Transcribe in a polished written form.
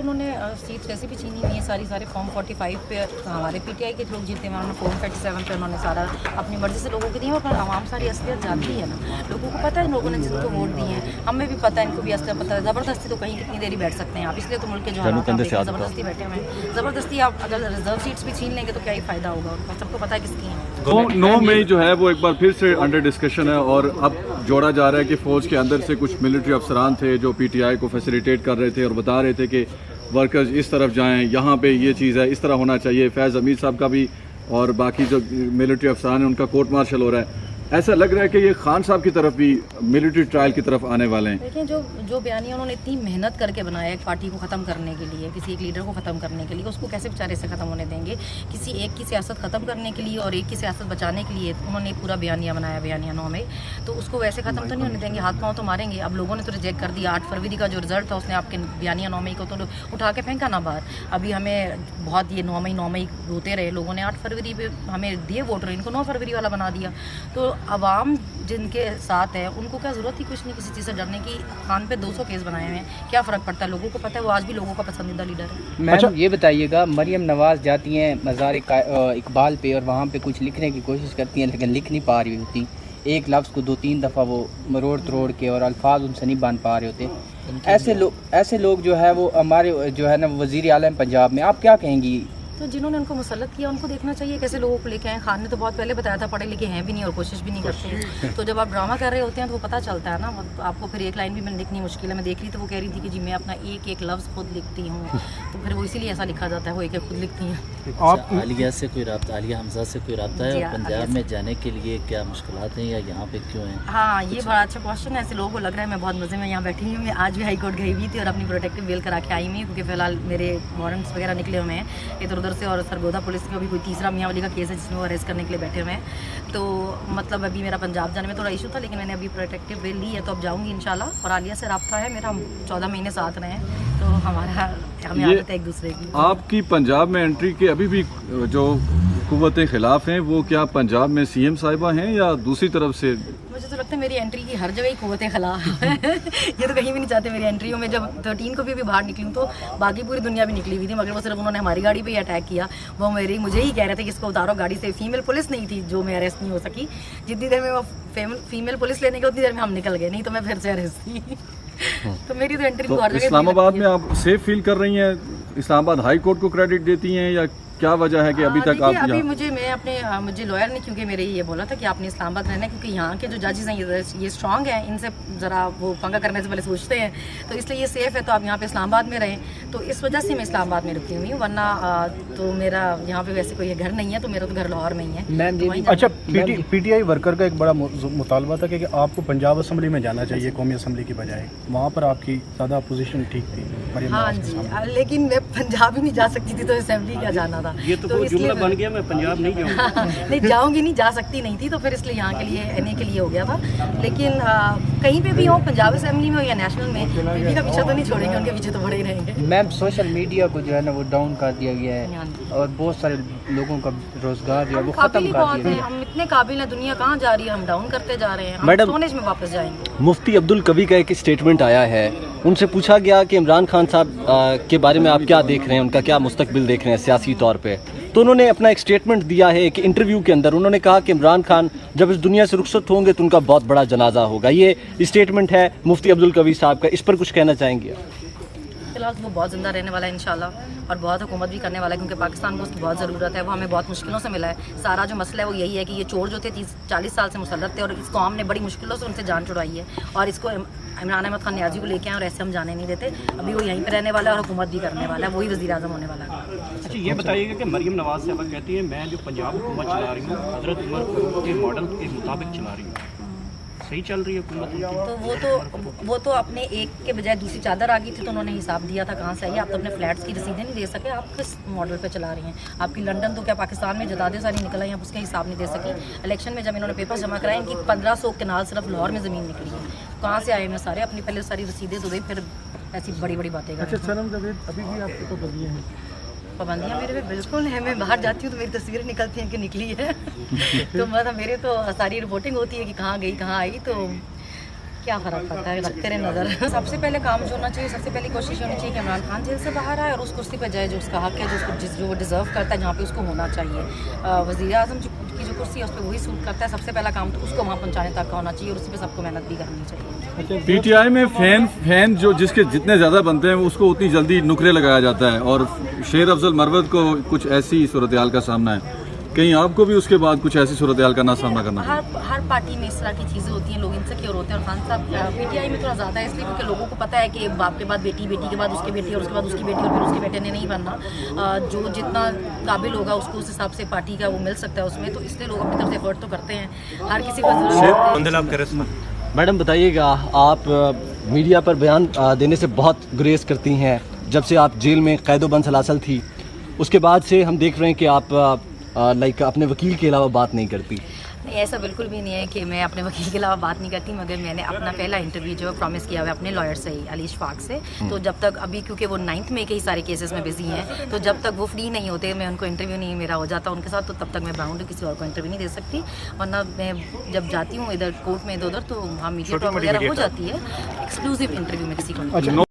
उन्होंने सीट्स वैसे भी छीनी हुई है सारे फॉर्म 45 पे हमारे पीटीआई के लोग जीते हैं, उन्होंने फॉर्म 37 पे उन्होंने सारा अपनी मर्जी से लोगों को दिए, पर आवाम सारी असलियत जानती है ना, लोगों को पता है लोगों ने जिनको वोट दिए हैं, हमें भी पता है, इनको भी असलियत पता है। ज़बरदस्ती तो कहीं कितनी देरी बैठ सकते हैं आप, इसलिए तो मुल्क के जो ज़बरदस्ती बैठे हुए हैं, ज़बरदस्ती आप अगर रिजर्व सीट्स भी छीन लेंगे तो क्या ही फ़ायदा होगा उनका, सबको पता है किसकी है। 9 मई जो है वो एक बार फिर से अंडर डिस्कशन है और अब जोड़ा जा रहा है कि फौज के अंदर से कुछ मिलिट्री अफसरान थे जो पीटीआई को फैसिलिटेट कर रहे थे और बता रहे थे कि वर्कर्स इस तरफ जाएं, यहाँ पे ये चीज़ है, इस तरह होना चाहिए। फैज़ अमीर साहब का भी और बाकी जो मिलिट्री अफसरान हैं उनका कोर्ट मार्शल हो रहा है। ऐसा लग रहा है कि ये खान साहब की तरफ भी मिलिट्री ट्रायल की तरफ आने वाले हैं। देखिए जो बयानिया उन्होंने इतनी मेहनत करके बनाया एक पार्टी को ख़त्म करने के लिए, किसी एक लीडर को ख़त्म करने के लिए, उसको कैसे बेचारे से ख़त्म होने देंगे? किसी एक की सियासत ख़त्म करने के लिए और एक की सियासत बचाने के लिए उन्होंने पूरा बयानिया बनाया, बयानिया 9 में, तो उसको वैसे ख़त्म तो नहीं होने देंगे, हाथ पाँव तो मारेंगे। अब लोगों ने तो रिजेक्ट कर दिया, 8 फरवरी का जो रिजल्ट था उसने आपके बयानिया 9 मई को तो उठा के फेंका ना बाहर। अभी हमें बहुत ये 9 मई रोते रहे लोगों ने, 8 फरवरी पे हमें दिए वोटर, इनको 9 फरवरी वाला बना दिया। तो अवाम जिनके साथ है उनको क्या ज़रूरत थी कुछ नहीं किसी चीज़ से डरने की। खान पे 200 केस बनाए हुए हैं, क्या फ़र्क पड़ता है, लोगों को पता है, वो आज भी लोगों का पसंदीदा लीडर है। मैम अच्छा, ये बताइएगा, मरियम नवाज़ जाती हैं मज़ार इकबाल पे और वहाँ पे कुछ लिखने की कोशिश करती हैं लेकिन लिख नहीं पा रही होती, एक लफ्ज़ को 2-3 दफ़ा वो मरोड़ तरोड़ के और अल्फाज उनसे नहीं बन पा रहे होते। ऐसे लोग जो है वो हमारे जो है ना वज़ीर आलम पंजाब में, आप क्या कहेंगी? तो जिन्होंने उनको मुसल्लत किया उनको देखना चाहिए कैसे लोगों को लेके आए। खान ने तो बहुत पहले बताया था पढ़े लिखे हैं भी नहीं और कोशिश भी नहीं करते। तो जब आप ड्रामा कर रहे होते हैं तो वो पता चलता है ना, आपको फिर एक लाइन भी मैंने लिखनी मुश्किल है। मैं देख रही तो वो कह रही थी कि जी मैं अपना एक एक लफ्ज़ खुद लिखती हूँ, तो फिर वो इसीलिए ऐसा लिखा जाता है, वो एक एक खुद लिखती हैं। आप आलिया से कोई रब्ता, आलिया हमजा से कोई रब्ता है पंजाब में जाने के लिए? क्या मुश्किलात हैं या यहाँ पे क्यों हैं? हाँ, ये बड़ा अच्छा क्वेश्चन है। ऐसे लोगों को लग रहा है मैं बहुत मज़े में यहाँ बैठी हूँ। मैं आज भी हाई कोर्ट गई हुई थी और अपनी प्रोटेक्टिव बेल करा के आई हुई, क्योंकि फिलहाल मेरे वारंट्स वगैरह निकले हुए हैं इधर उधर से, और सरगोदा पुलिस का भी कोई तीसरा मियाँ वाली का केस है जिसमें वो अरेस्ट करने के लिए बैठे हुए हैं। तो मतलब अभी मेरा पंजाब जाने में थोड़ा इशू था, लेकिन मैंने अभी प्रोटेक्टिव बेल ली है तो अब जाऊँगी इंशाल्लाह। और आलिया से रब्ता है मेरा, 14 महीने साथ रहे हैं, तो हमें आदत है एक दूसरे की। आपकी पंजाब में एंट्री के अभी भी जो कुव्वतें खिलाफ हैं, वो क्या पंजाब में सीएम साहिबा हैं या दूसरी तरफ से? मुझे तो लगता है मेरी एंट्री की हर जगह ही कुव्वतें खिलाफ है। ये तो कहीं भी नहीं चाहते मेरी एंट्री हो। मैं जब 13 को भी बाहर निकली हूँ तो बाकी पूरी दुनिया भी निकली हुई थी, मगर वो सिर्फ उन्होंने हमारी गाड़ी पे ही अटैक किया। वो मुझे ही कह रहे थे कि इसको उतारो गाड़ी से। फीमेल पुलिस नहीं थी जो मैं अरेस्ट नहीं हो सकी। जितनी देर में वो फीमेल पुलिस लेने के उतनी देर में हम निकल गए, नहीं तो मैं फिर से अरेस्ट थी। तो मेरी तो एंट्री तो इस्लामाबाद में आप सेफ फील कर रही हैं? इस्लामाबाद हाई कोर्ट को क्रेडिट देती हैं या क्या वजह है कि अभी तक आप अभी मुझे लॉयर ने क्योंकि मेरे ये बोला था कि आपने इस्लामाबाद रहना है, क्योंकि यहाँ के जो जजेस हैं ये स्ट्रांग हैं, इनसे ज़रा वो पंगा करने से पहले सोचते हैं, तो इसलिए ये सेफ़ है। तो आप यहाँ पे इस्लामाबाद में रहें, तो इस वजह से मैं इस्लामाबाद में रुकी हुई हूँ, वरना तो मेरा यहाँ पे वैसे कोई घर नहीं है, तो मेरा तो घर लाहौर में ही है। मैम अच्छा, पीटीआई वर्कर का एक बड़ा मुतालबा था कि आपको पंजाब असम्बली में जाना चाहिए कौमी असम्बली की बजाय, वहाँ पर आपकी ज़्यादा अपोजिशन ठीक थी। हाँ जी, लेकिन मैं पंजाब ही नहीं जा सकती थी, तो असम्बली क्या जाना था। ये तो जुमला बन गया, मैं पंजाब नहीं जाऊँगा। नहीं जाऊँगी, नहीं जा सकती नहीं थी, तो फिर इसलिए यहाँ के लिए एनए के लिए हो गया था। लेकिन कहीं पे भी हो, पंजाब असेंबली में हो या नेशनल में, पीटी का पीछा तो नहीं छोड़ेंगे, उनके पीछे तो बड़े ही रहेंगे। मैम सोशल मीडिया को जो है ना वो डाउन कर दिया गया है और बहुत सारे लोगों का रोजगार जो है वो खत्म कर दिया गया है। हम इतने काबिल हैं, दुनिया कहाँ जा रही है, हम डाउन करते जा रहे हैं, हम स्टोन एज में वापस जाएंगे। मुफ्ती अब्दुल कवी का एक स्टेटमेंट आया है, उनसे पूछा गया कि इमरान खान साहब के बारे में आप क्या देख रहे हैं, उनका क्या मुस्तकबिल देख रहे हैं सियासी तौर पे, तो उन्होंने अपना एक स्टेटमेंट दिया है एक इंटरव्यू के अंदर। उन्होंने कहा कि इमरान खान जब इस दुनिया से रुखसत होंगे तो उनका बहुत बड़ा जनाजा होगा। ये स्टेटमेंट है मुफ्ती अब्दुल कवी साहब का, इस पर कुछ कहना चाहेंगे? फिलहाल वो बहुत ज़िंदा रहने वाला है इंशाल्लाह, और बहुत हुकूमत भी करने वाला है, क्योंकि पाकिस्तान को उसकी बहुत ज़रूरत है। वो हमें बहुत मुश्किलों से मिला है। सारा जो मसला है वो यही है कि ये चोर जो थे 30-40 साल से मुसल्लत थे और इस कौम ने बड़ी मुश्किलों से उनसे जान छुड़ाई है, और इसको इमरान अहमद खान नियाजी को लेके आए और ऐसे हम जाने नहीं देते। अभी वो यहीं पर रहने वाला है और हुकूमत भी करने वाला है, वही वज़ीर आज़म होने वाला है। अच्छा, ये बताइएगा कि मरियम नवाज़ साहब कहती है मैं जो पंजाब हुकूमत चला रही हूँ हज़रत उमर के मॉडल के मुताबिक चला रही हूँ, सही चल रही है हुकूमत? तो वो तो अपने एक के बजाय दूसरी चादर आ गई थी, तो उन्होंने हिसाब दिया था कहाँ से आई। आप तो अपने फ्लैट्स की रसीदें नहीं दे सके, आप किस मॉडल पे चला रही हैं? आपकी लंदन तो क्या पाकिस्तान में जदादे सारी निकल आई, आप उसका हिसाब नहीं दे सकी। इलेक्शन में जब इन्होंने पेपर जमा कराए, इनकी 1500 कनाल सिर्फ लाहौर में ज़मीन निकली है। कहाँ से आए मैं सारे? अपनी पहले सारी रसीदें तो दे, फिर ऐसी बड़ी बड़ी बातें। अच्छा सनम जावेद, अभी भी आपकी पाबंदियाँ हैं? पाबंदियाँ मेरे पे बिल्कुल है। मैं बाहर जाती हूँ तो मेरी तस्वीरें निकलती हैं कि निकली है। तो मतलब मेरे तो सारी रिपोर्टिंग होती है कि कहाँ गई कहाँ आई। तो क्या फ़र्क पड़ता है, रखते रहे नज़र। सबसे पहले काम जो होना चाहिए, सबसे पहली कोशिश होनी चाहिए कि इमरान खान जेल से बाहर आए और उस कुर्सी पर जाए जो उसका हक है, जो वो डिज़र्व करता है, जहाँ पे उसको होना चाहिए। वज़ीर आज़म की जो कुर्सी है उस पर वही सूट करता है। सबसे पहला काम तो उसको वहाँ पहुँचाने तक का होना चाहिए और उसी पर सबको मेहनत भी करनी चाहिए। पीटीआई में फैन जो जिसके जितने ज़्यादा बनते हैं उसको उतनी जल्दी नुकरे लगाया जाता है और शेर अफजल मरवत को कुछ ऐसी सूरत हाल का सामना है। कहीं आपको भी उसके बाद कुछ ऐसी सूरत हाल का ना सामना करना पड़ा? हर पार्टी में इस तरह की चीज़ें होती हैं, लोग इनसिक्योर होते हैं। और खान साहब पीटीआई में थोड़ा ज़्यादा है इसलिए क्योंकि लोगों को पता है कि बाप के बाद बेटी, बेटी के बाद उसके बेटी और उसके बाद उसकी बेटी और फिर उसके बेटे ने नहीं बनना। जो जितना काबिल होगा उसको उस हिसाब से पार्टी का वो मिल सकता है उसमें, तो इसलिए लोग अपनी तरफ से एफर्ट तो करते हैं। हर किसी को मैडम बताइएगा, आप मीडिया पर बयान देने से बहुत गुरेज करती हैं। जब से आप जेल में कैदोबंद सलासल थी उसके बाद से हम देख रहे हैं कि आप लाइक अपने वकील के अलावा बात नहीं करती। नहीं, ऐसा बिल्कुल भी नहीं है कि मैं अपने वकील के अलावा बात नहीं करती, मगर मैंने अपना पहला इंटरव्यू जो है प्रॉमिस किया हुआ है अपने लॉयर से ही, अली शफाक से। तो जब तक अभी क्योंकि वो 9th में के ही सारे केसेस में बिजी हैं, तो जब तक वो फ्री नहीं होते, मैं उनको इंटरव्यू नहीं मेरा हो जाता उनके साथ, तो तब तक मैं बाउंड हूँ, किसी और को इंटरव्यू नहीं दे सकती। वरना मैं जब जाती हूँ इधर कोर्ट में इधर उधर तो वहाँ मीडिया वगैरह हो जाती है, एक्सक्लूसिव इंटरव्यू में किसी को नहीं।